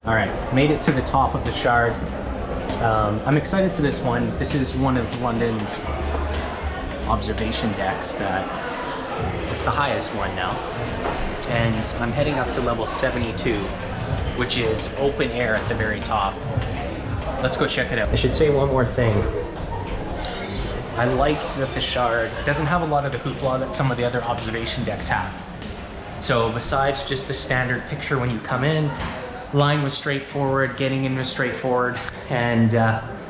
All right, made it to the top of the Shard. I'm excited for this one. This is one of London's observation decks it's the highest one now. And I'm heading up to level 72, which is open air at the very top. Let's go check it out. I should say one more thing. I liked that the Shard doesn't have a lot of the hoopla that some of the other observation decks have. So besides just the standard picture when you come in, line was straightforward, getting in was straightforward, and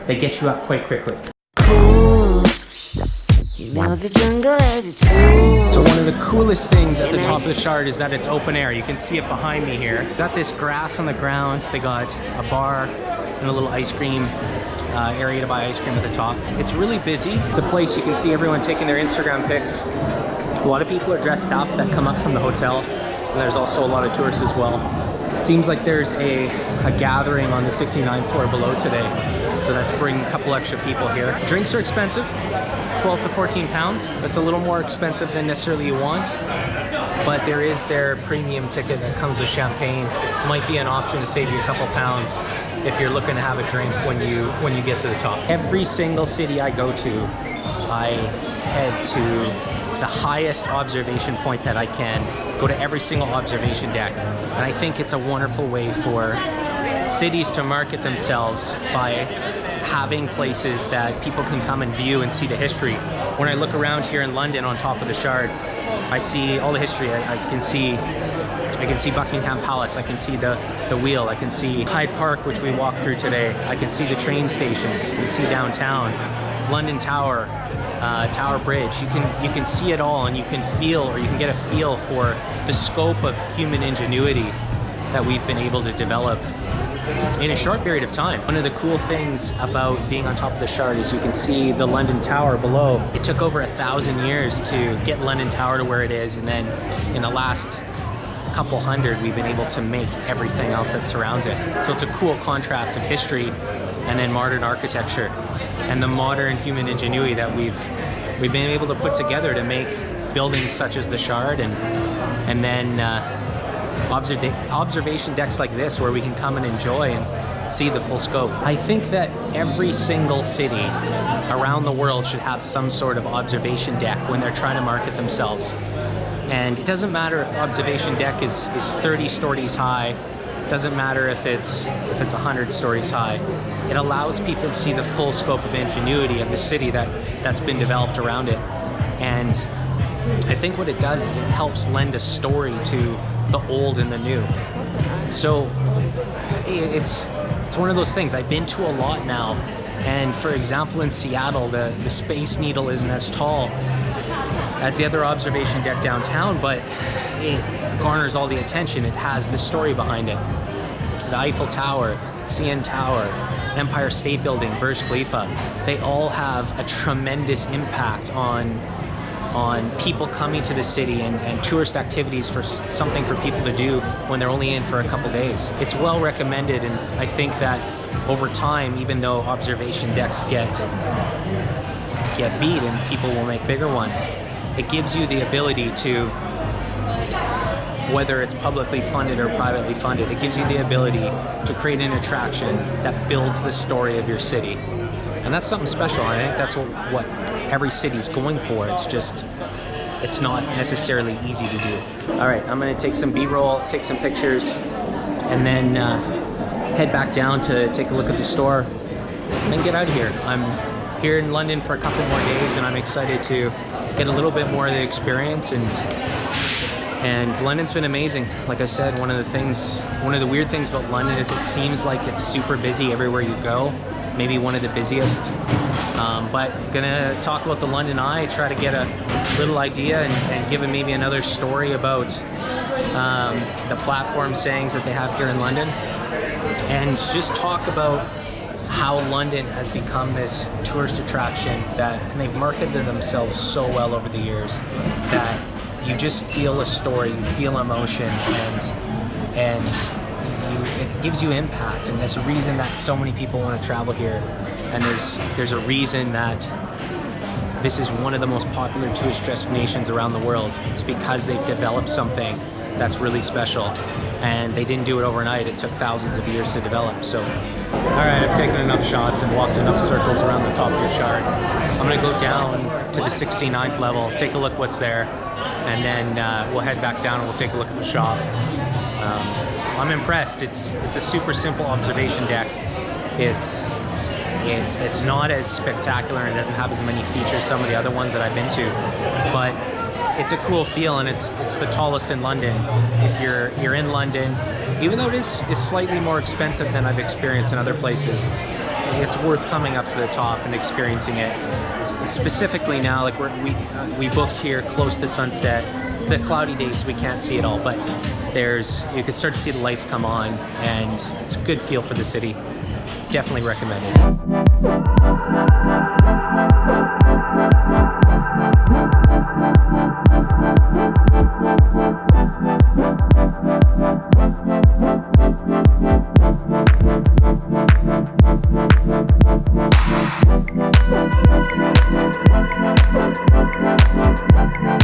they get you up quite quickly. Cool. You know the jungle has its rules. So one of the coolest things at the top of the Shard is that it's open air. You can see it behind me here. Got this grass on the ground. They got a bar and a little ice cream area to buy ice cream at the top. It's really busy. It's a place you can see everyone taking their Instagram pics. A lot of people are dressed up that come up from the hotel, and there's also a lot of tourists as well. Seems like there's a gathering on the 69th floor below today, so that's bringing a couple extra people here. Drinks are expensive, 12 to 14 pounds. That's a little more expensive than necessarily you want, but there is their premium ticket that comes with champagne. Might be an option to save you a couple pounds if you're looking to have a drink when you get to the top. Every single city I go to, I head to the highest observation point that I can, go to every single observation deck. And I think it's a wonderful way for cities to market themselves by having places that people can come and view and see the history. When I look around here in London on top of the Shard, I see all the history. I can see Buckingham Palace, I can see the Wheel, I can see Hyde Park, which we walked through today. I can see the train stations, you can see downtown, London Tower, Tower Bridge. You can see it all, and you can feel, or you can get a feel for the scope of human ingenuity that we've been able to develop in a short period of time. One of the cool things about being on top of the Shard is you can see the London Tower below. It took over 1,000 years to get London Tower to where it is, and then in the last couple hundred we've been able to make everything else that surrounds it. So it's a cool contrast of history and then modern architecture and the modern human ingenuity that we've been able to put together to make buildings such as the Shard, and then observation decks like this where we can come and enjoy and see the full scope. I think that every single city around the world should have some sort of observation deck when they're trying to market themselves. And it doesn't matter if observation deck is 30 stories high, doesn't matter if it's 100 stories high. It allows people to see the full scope of ingenuity of the city that's been developed around it. And I think what it does is it helps lend a story to the old and the new. So it's one of those things. I've been to a lot now, and for example in Seattle, the Space Needle isn't as tall as the other observation deck downtown, but it garners all the attention. It has the story behind it. The Eiffel Tower, CN Tower, Empire State Building, Burj Khalifa, they all have a tremendous impact on people coming to the city and tourist activities, for something for people to do when they're only in for a couple days. It's well recommended, and I think that over time, even though observation decks get beat and people will make bigger ones, it gives you the ability to, whether it's publicly funded or privately funded, it gives you the ability to create an attraction that builds the story of your city. And that's something special. I think that's what every city's going for. It's not necessarily easy to do. All right, I'm gonna take some B-roll, take some pictures, and then head back down to take a look at the store and then get out of here. I'm here in London for a couple more days, and I'm excited to get a little bit more of the experience. And London's been amazing. Like I said, one of the weird things about London is it seems like it's super busy everywhere you go. Maybe one of the busiest. But gonna talk about the London Eye, try to get a little idea and give it maybe another story about the platform sayings that they have here in London, and just talk about how London has become this tourist attraction and they've marketed themselves so well over the years that you just feel a story, you feel emotion, and it gives you impact. And there's a reason that so many people want to travel here, and there's a reason that this is one of the most popular tourist destinations around the world. It's because they've developed something that's really special. and they didn't do it overnight. It took thousands of years to develop. So, all right, I've taken enough shots and walked enough circles around the top of the shard. I'm gonna go down to the 69th level, take a look what's there, and then we'll head back down and we'll take a look at the shop. I'm impressed. It's a super simple observation deck. It's not as spectacular and it doesn't have as many features as some of the other ones that I've been to, but it's a cool feel, and it's the tallest in London. If you're in London, even though it is slightly more expensive than I've experienced in other places, it's worth coming up to the top and experiencing it. Specifically now, like we booked here close to sunset. It's a cloudy day, so we can't see it all, but you can start to see the lights come on, and it's a good feel for the city. Definitely recommend it.